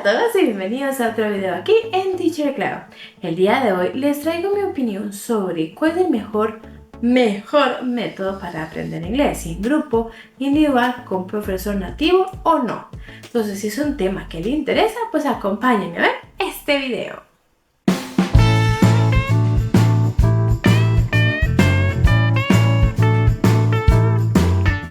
a todos y bienvenidos a otro video aquí en Teacher Clau. El día de hoy les traigo mi opinión sobre cuál es el mejor método para aprender inglés, si en grupo, individual, con profesor nativo o no. Entonces, si es un tema que le interesa, pues acompáñenme a ver este video.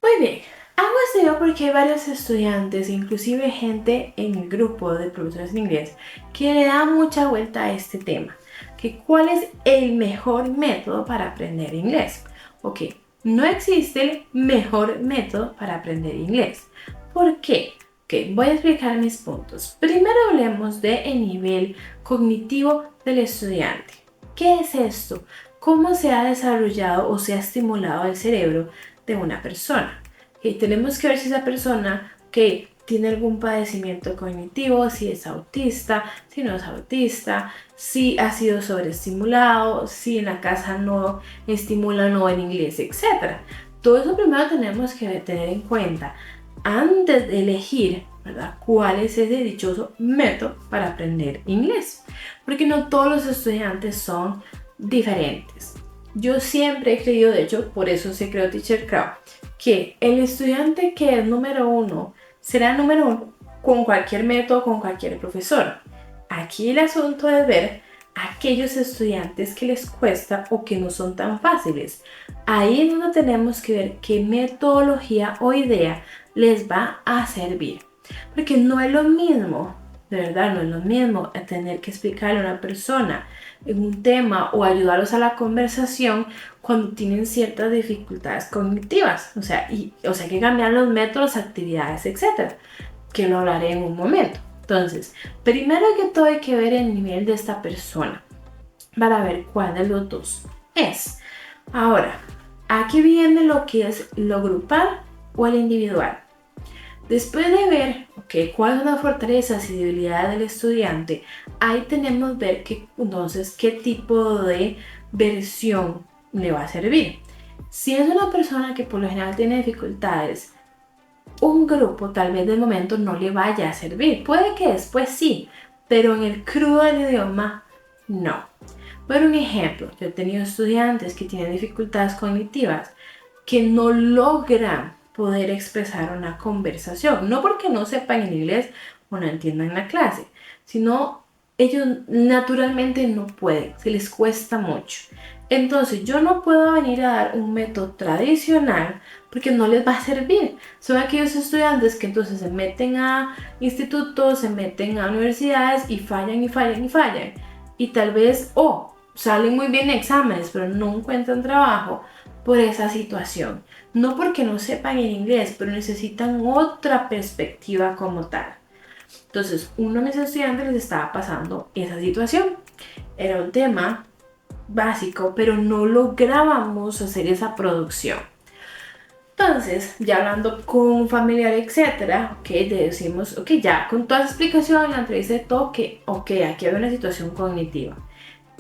Muy bien. Hago este video porque hay varios estudiantes, inclusive gente en el grupo de profesores de inglés, que le da mucha vuelta a este tema. Que ¿cuál es el mejor método para aprender inglés? Ok, no existe el mejor método para aprender inglés. ¿Por qué? Ok, voy a explicar mis puntos. Primero hablemos del nivel cognitivo del estudiante. ¿Qué es esto? ¿Cómo se ha desarrollado o se ha estimulado el cerebro de una persona? Y tenemos que ver si esa persona que tiene algún padecimiento cognitivo, si es autista, si no es autista, si ha sido sobreestimulado, si en la casa no estimulan o en inglés, etc. Todo eso primero tenemos que tener en cuenta antes de elegir, ¿verdad?, cuál es ese dichoso método para aprender inglés. Porque no todos los estudiantes son diferentes. Yo siempre he creído, de hecho, por eso se creó Teacher Clau, que el estudiante que es número uno será número uno con cualquier método, con cualquier profesor. Aquí el asunto es ver a aquellos estudiantes que les cuesta o que no son tan fáciles. Ahí es donde tenemos que ver qué metodología o idea les va a servir. Porque no es lo mismo, de verdad, no es lo mismo tener que explicarle a una persona en un tema o ayudarlos a la conversación cuando tienen ciertas dificultades cognitivas. O sea, hay que cambiar los métodos, actividades, etcétera, que lo hablaré en un momento. Entonces, primero que todo hay que ver el nivel de esta persona para ver cuál de los dos es. Ahora, aquí viene lo que es lo grupal o el individual. Después de ver cuáles son las fortalezas y debilidades del estudiante, ahí tenemos que ver entonces qué tipo de versión le va a servir. Si es una persona que por lo general tiene dificultades, un grupo tal vez de momento no le vaya a servir. Puede que después sí, pero en el crudo del idioma no. Por un ejemplo, yo he tenido estudiantes que tienen dificultades cognitivas que no logran poder expresar una conversación, no porque no sepan en inglés o no entiendan la clase, sino ellos naturalmente no pueden, se les cuesta mucho. Entonces yo no puedo venir a dar un método tradicional porque no les va a servir. Son aquellos estudiantes que entonces se meten a institutos, se meten a universidades y fallan y fallan y fallan. Y tal vez salen muy bien en exámenes, pero no encuentran trabajo por esa situación. No porque no sepan el inglés, pero necesitan otra perspectiva como tal. Entonces, uno de mis estudiantes les estaba pasando esa situación. Era un tema básico, pero no lográbamos hacer esa producción. Entonces, ya hablando con un familiar, etcétera, le decimos, ya con toda esa explicación, la entrevista de todo, aquí había una situación cognitiva.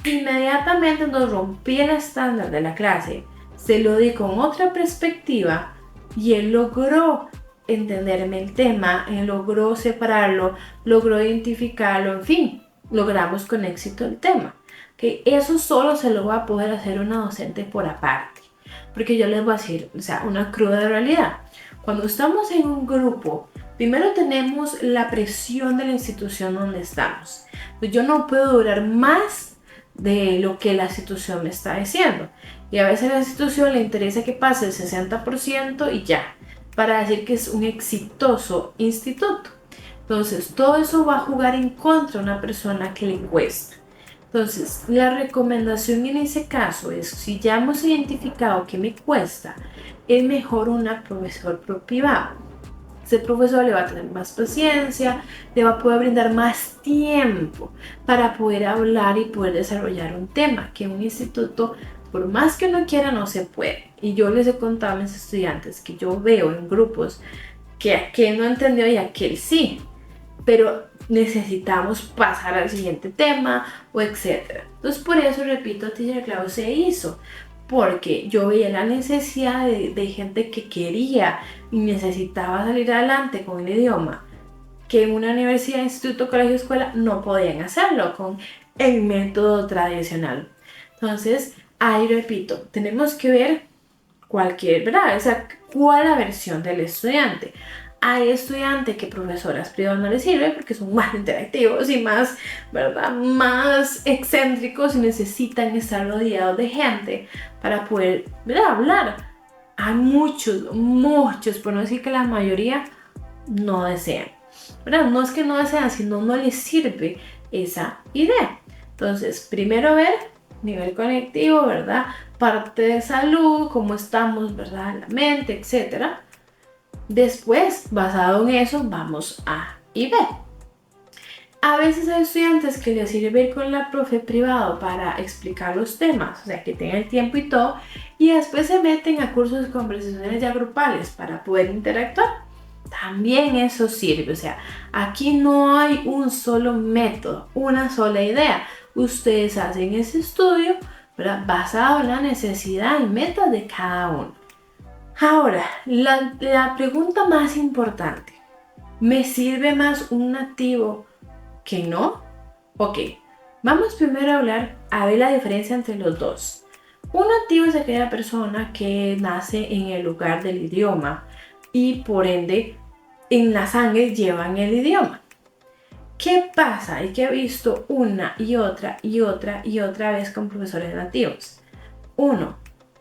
Inmediatamente nos rompí el estándar de la clase, se lo di con otra perspectiva y él logró entenderme el tema, él logró separarlo, logró identificarlo, en fin, logramos con éxito el tema. Eso solo se lo va a poder hacer una docente por aparte, porque yo les voy a decir, una cruda realidad. Cuando estamos en un grupo, primero tenemos la presión de la institución donde estamos. Pues yo no puedo durar más de lo que la institución me está diciendo. Y a veces a la institución le interesa que pase el 60% y ya, para decir que es un exitoso instituto. Entonces, todo eso va a jugar en contra a una persona que le cuesta. Entonces, la recomendación en ese caso es, si ya hemos identificado que me cuesta, es mejor un profesor privado. Ese profesor le va a tener más paciencia, le va a poder brindar más tiempo para poder hablar y poder desarrollar un tema que en un instituto, por más que uno quiera, no se puede. Y yo les he contado a mis estudiantes que yo veo en grupos que aquel no entendió y aquel sí, pero necesitamos pasar al siguiente tema o etcétera. Entonces, por eso, repito, Teacher Clau se hizo, porque yo veía la necesidad de gente que quería y necesitaba salir adelante con el idioma, que en una universidad, instituto, colegio, escuela no podían hacerlo con el método tradicional. Entonces, ahí repito, tenemos que ver ¿verdad? O sea, cuál es la versión del estudiante. Hay estudiantes que profesoras privadas no les sirven porque son más interactivos y más, ¿verdad? Más excéntricos y necesitan estar rodeados de gente para poder, ¿verdad? Hablar. Hay muchos, por no decir que la mayoría no desean, ¿verdad? No es que no desean, sino no les sirve esa idea. Entonces, primero ver nivel conectivo, ¿verdad? Parte de salud, cómo estamos, ¿verdad? La mente, etc. Después, basado en eso, vamos a I B. A veces hay estudiantes que les sirve ir con la profe privado para explicar los temas, o sea, que tengan el tiempo y todo, y después se meten a cursos de conversaciones ya grupales para poder interactuar. También eso sirve, o sea, aquí no hay un solo método, una sola idea. Ustedes hacen ese estudio, ¿verdad? Basado en la necesidad y metas de cada uno. Ahora, la pregunta más importante, ¿me sirve más un nativo que no? Ok, vamos primero a ver la diferencia entre los dos. Un nativo es aquella persona que nace en el lugar del idioma y por ende en la sangre llevan el idioma. ¿Qué pasa? Y que he visto una y otra vez con profesores nativos. Uno,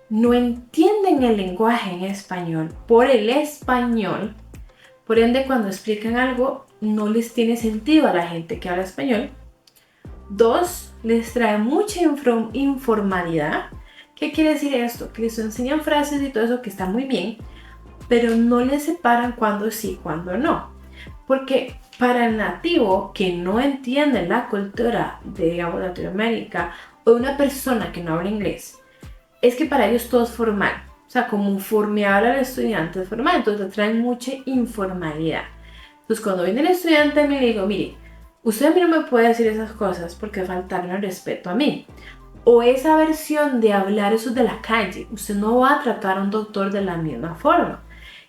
no entienden el lenguaje en español por el español. Por ende, cuando explican algo, no les tiene sentido a la gente que habla español. Dos, les trae mucha informalidad. ¿Qué quiere decir esto? Que les enseñan frases y todo eso que está muy bien, pero no les separan cuándo sí, cuándo no. Porque para el nativo que no entiende la cultura de, digamos, Latinoamérica o una persona que no habla inglés, es que para ellos todo es formal. O sea, conforme habla el estudiante es formal, entonces le traen mucha informalidad. Entonces cuando viene el estudiante me digo, mire, usted a mí no me puede decir esas cosas porque faltarme el respeto a mí. O esa versión de hablar eso de la calle, usted no va a tratar a un doctor de la misma forma.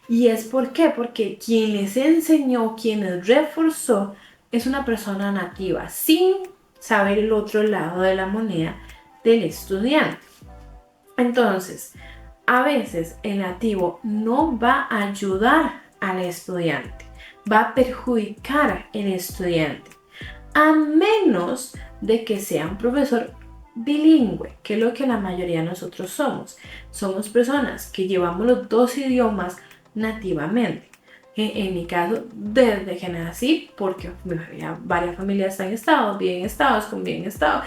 ¿Y es por qué? Porque quien les enseñó, quien les reforzó, es una persona nativa, sin saber el otro lado de la moneda del estudiante. Entonces, a veces el nativo no va a ayudar al estudiante, va a perjudicar al estudiante, a menos de que sea un profesor bilingüe, que es lo que la mayoría de nosotros somos. Somos personas que llevamos los dos idiomas nativamente. En mi caso, desde que nací, porque varias familias están en estados, bien estados, con bien estados.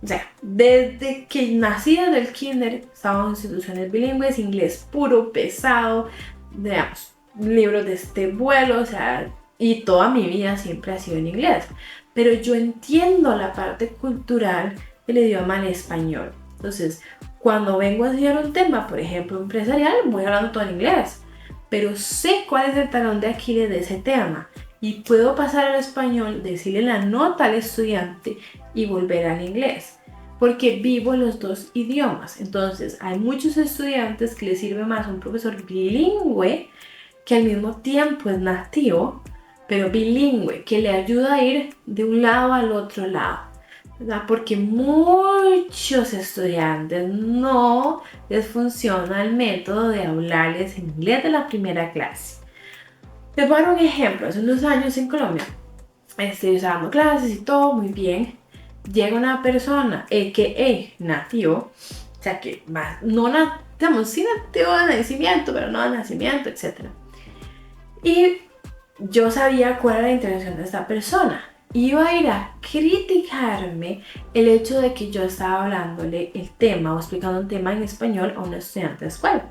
O sea, desde que nací desde el kinder, estaba en instituciones bilingües, inglés puro, pesado, digamos, libros de este vuelo, o sea, y toda mi vida siempre ha sido en inglés. Pero yo entiendo la parte cultural del idioma en español. Entonces, cuando vengo a enseñar un tema, por ejemplo, empresarial, voy hablando todo en inglés. Pero sé cuál es el talón de Aquiles de ese tema y puedo pasar al español, decirle la nota al estudiante y volver al inglés, porque vivo los dos idiomas. Entonces, hay muchos estudiantes que les sirve más un profesor bilingüe que al mismo tiempo es nativo, pero bilingüe, que le ayuda a ir de un lado al otro lado, ¿verdad? Porque muchos estudiantes no les funciona el método de hablarles en inglés de la primera clase. Les voy a dar un ejemplo. Hace unos años en Colombia, yo estaba dando clases y todo muy bien. Llega una persona, a.k.a. nativo, o sea que no digamos, sí nativo de nacimiento, pero no de nacimiento, etc. Y yo sabía cuál era la intención de esta persona. Iba a ir a criticarme el hecho de que yo estaba hablándole el tema o explicando un tema en español a un estudiante de escuela.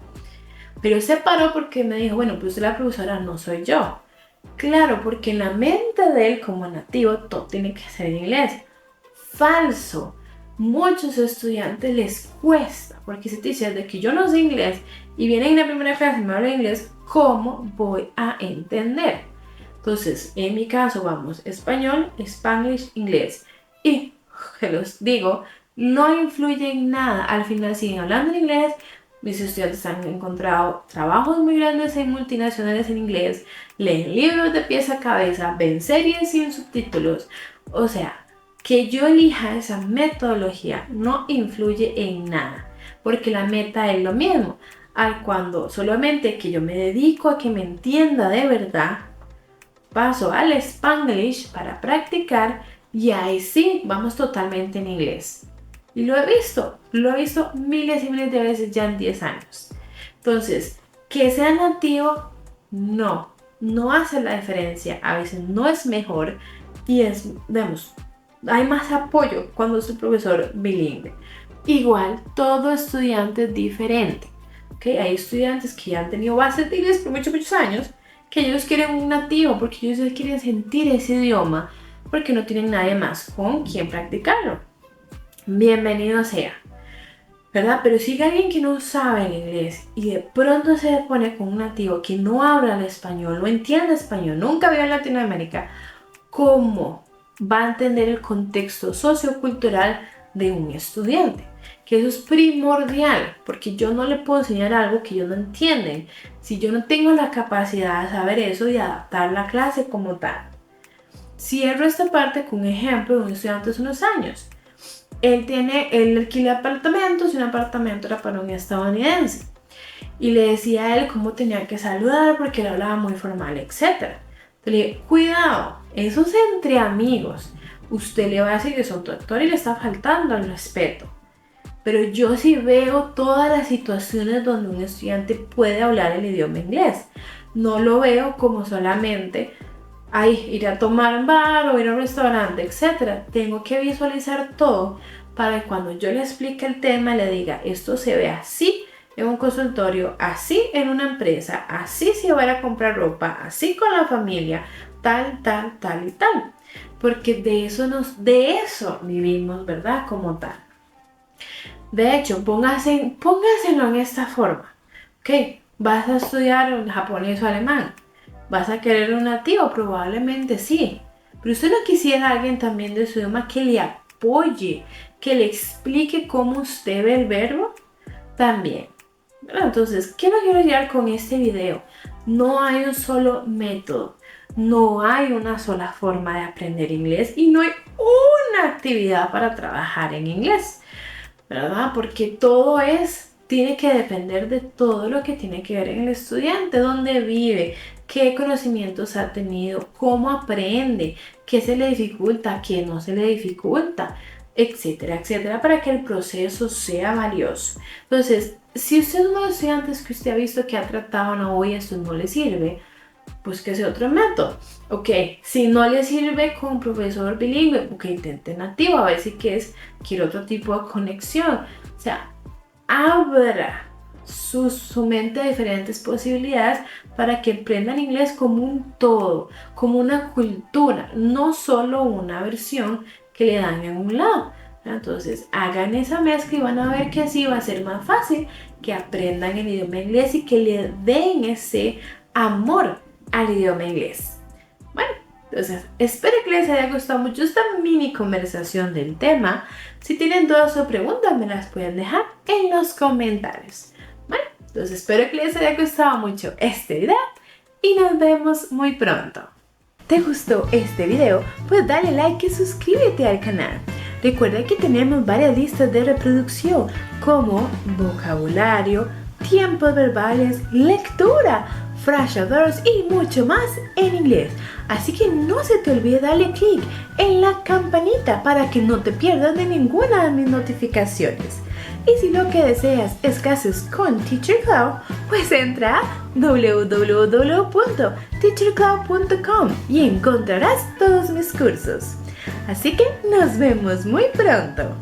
Pero él se paró porque me dijo, bueno, pues la profesora no soy yo. Claro, porque en la mente de él como nativo todo tiene que ser en inglés. Falso. Muchos estudiantes les cuesta, porque si te dices de que yo no sé inglés y vienen en la primera clase y me hablan inglés, ¿cómo voy a entender? Entonces, en mi caso vamos español, spanglish, inglés. Y, que los digo, no influye en nada. Al final siguen hablando en inglés, Mis estudiantes han encontrado trabajos muy grandes en multinacionales en inglés, leen libros de pies a cabeza, ven series sin subtítulos. O sea, que yo elija esa metodología no influye en nada, porque la meta es lo mismo. Al cuando solamente que yo me dedico a que me entienda de verdad, paso al Spanglish para practicar y ahí sí vamos totalmente en inglés. Y lo he visto miles y miles de veces ya en 10 años. Entonces, que sea nativo, no hace la diferencia. A veces no es mejor y hay más apoyo cuando es un profesor bilingüe. Igual, todo estudiante es diferente. ¿Okay? Hay estudiantes que ya han tenido bases de inglés por muchos años, que ellos quieren un nativo porque ellos quieren sentir ese idioma, porque no tienen nadie más con quien practicarlo. Bienvenido sea, ¿verdad? Pero si hay alguien que no sabe el inglés y de pronto se pone con un nativo que no habla el español, no entiende español, nunca vivió en Latinoamérica, ¿cómo va a entender el contexto sociocultural de un estudiante? Que eso es primordial, porque yo no le puedo enseñar algo que ellos no entienden si yo no tengo la capacidad de saber eso y adaptar la clase como tal. Cierro esta parte con un ejemplo de un estudiante hace unos años. Él alquila apartamentos y un apartamento era para un estadounidense. Y le decía a él cómo tenía que saludar porque él hablaba muy formal, etc. Entonces le dije, cuidado, eso es entre amigos. Usted le va a decir que son tu actor y le está faltando al respeto. Pero yo sí veo todas las situaciones donde un estudiante puede hablar el idioma inglés. No lo veo como solamente ir a tomar un bar o ir a un restaurante, etc. Tengo que visualizar todo para que cuando yo le explique el tema le diga, esto se ve así en un consultorio, así en una empresa, así si va a ir a comprar ropa, así con la familia, tal y tal. Porque de eso vivimos, ¿verdad? Como tal. De hecho, póngaselo en esta forma. ¿Ok? ¿Vas a estudiar japonés o alemán? ¿Vas a querer un nativo? Probablemente sí. Pero usted no quisiera a alguien también de su idioma que le apoye, que le explique cómo usted ve el verbo. También. Bueno, entonces, ¿qué me quiero llevar con este video? No hay un solo método. No hay una sola forma de aprender inglés y no hay una actividad para trabajar en inglés, ¿verdad? Porque tiene que depender de todo lo que tiene que ver en el estudiante, dónde vive, qué conocimientos ha tenido, cómo aprende, qué se le dificulta, qué no se le dificulta, etcétera, etcétera, para que el proceso sea valioso. Entonces, si usted es uno de los estudiantes que usted ha visto que ha tratado hoy esto no le sirve, pues que sea otro método. Ok, si no le sirve con un profesor bilingüe, ok, intente nativo, a ver si quiere otro tipo de conexión. O sea, abra su mente a diferentes posibilidades para que aprendan inglés como un todo, como una cultura, no solo una versión que le dan en un lado. Entonces hagan esa mezcla y van a ver que así va a ser más fácil que aprendan el idioma inglés y que le den ese amor al idioma inglés. Bueno, entonces espero que les haya gustado mucho esta mini conversación del tema. Si tienen dudas o preguntas me las pueden dejar en los comentarios. Bueno, entonces espero que les haya gustado mucho este video y nos vemos muy pronto. ¿Te gustó este video? Pues dale like y suscríbete al canal. Recuerda que tenemos varias listas de reproducción como vocabulario, tiempos verbales, lectura, phrase verbs y mucho más en inglés. Así que no se te olvide darle clic en la campanita para que no te pierdas de ninguna de mis notificaciones. Y si lo que deseas es clases con Teacher Clau, pues entra a www.teacherclau.com y encontrarás todos mis cursos. Así que nos vemos muy pronto.